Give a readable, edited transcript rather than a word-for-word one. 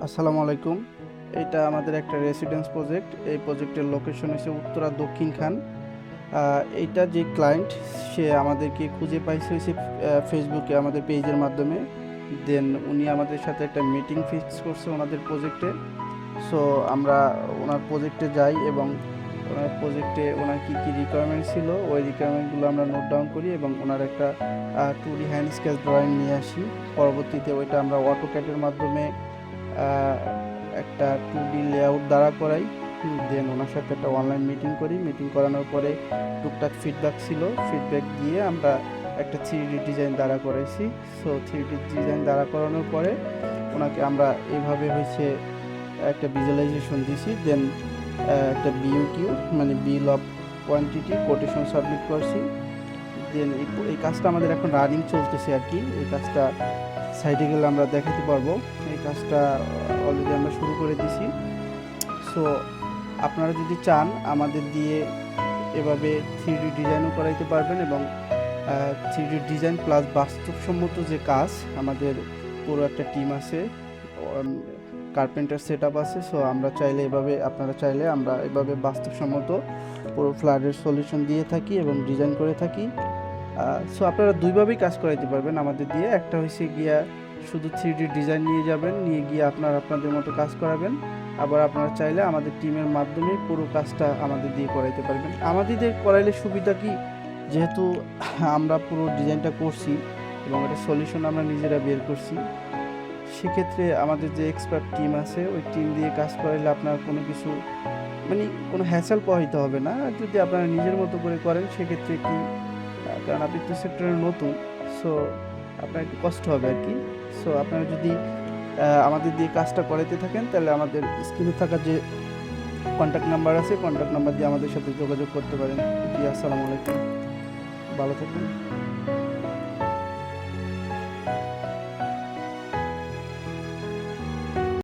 আসসালামু আলাইকুম। এটা আমাদের একটা রেসিডেন্স প্রজেক্ট। এই প্রজেক্টের লোকেশন হচ্ছে উত্তরা দক্ষিণ খান। এইটা যে ক্লায়েন্ট সে আমাদেরকে খুঁজে পাইছে হচ্ছে ফেসবুকে আমাদের পেজের মাধ্যমে। দেন উনি আমাদের সাথে একটা মিটিং ফিক্স করছে ওনাদের প্রজেক্টে। সো আমরা ওনার প্রজেক্টে যাই এবং ওনার প্রজেক্টে ওনার কী কী রিকোয়ারমেন্ট ছিল ওই রিকোয়ারমেন্টগুলো আমরা নোট ডাউন করি এবং ওনার একটা 2D হ্যান্ড স্কেচ ড্রয়িং নিয়ে আসি। পরবর্তীতে ওইটা আমরা অটোক্যাডের মাধ্যমে আহ, একটা 2D লেআউট দাঁড়া করাই। দেন ওনার সাথে একটা অনলাইন মিটিং করি। মিটিং করানোর পরে টুকটাক ফিডব্যাক ছিল, ফিডব্যাক দিয়ে আমরা একটা 3D ডিজাইন দাঁড়া করাইছি। সো 3D ডিজাইন দাঁড়া করানোর পরে ওনাকে আমরা এইভাবে হয়েছে একটা ভিজুয়ালাইজেশন দিছি। দেন একটা বিইউকিউ মানে বিল অফ কোয়ান্টিটি কোটেশন সাবমিট করছি। দেন এই কাজটা আমাদের এখন রানিং চলতেছে আর কি। এই কাজটা সাইডে গেলে আমরা দেখাতে পারবো। এই কাজটা অলরেডি আমরা শুরু করে দিছি। সো আপনারা যদি চান আমাদের দিয়ে এভাবে 3D ডিজাইনও করাইতে পারবেন এবং 3D ডিজাইন প্লাস বাস্তবসম্মত যে কাজ, আমাদের পুরো একটা টিম আছে, কার্পেন্টার সেট আপ আছে। সো আমরা চাইলে এভাবে, আপনারা চাইলে আমরা এভাবে বাস্তবসম্মত পুরো ফ্ল্যাটের সলিউশন দিয়ে থাকি এবং ডিজাইন করে থাকি। সো আপনারা দুইভাবেই কাজ করাইতে পারবেন আমাদের দিয়ে। একটা হচ্ছে গিয়া শুধু 3D ডিজাইন নিয়ে যাবেন, নিয়ে গিয়ে আপনারা আপনাদের মতো কাজ করাবেন। আবার আপনারা চাইলে আমাদের টিমের মাধ্যমে পুরো কাজটা আমাদের দিয়ে করাইতে পারবেন। আমাদের দিয়ে করাইলে সুবিধা কি, যেহেতু আমরা পুরো ডিজাইনটা করছি এবং একটা সলিউশন আমরা নিজেরা বের করছি, সেক্ষেত্রে আমাদের যে এক্সপার্ট টিম আছে ওই টিম দিয়ে কাজ করাইলে আপনার কোনো কিছু মানে কোনো হ্যাসেল পোহাইতে হবে না। আর যদি আপনারা নিজের মতো করে করেন সেক্ষেত্রে কি, কারণ আপনি তো সেক্টরে নতুন, সো আপনার একটু কষ্ট হবে আর কি। সো আপনারা যদি আমাদের দিয়ে কাজটা করাইতে থাকেন তাহলে আমাদের স্ক্রিনে থাকা যে কন্ট্যাক্ট নাম্বার আছে কন্ট্যাক্ট নাম্বার দিয়ে আমাদের সাথে যোগাযোগ করতে পারেন। জি, আসসালামু আলাইকুম, ভালো থাকবেন।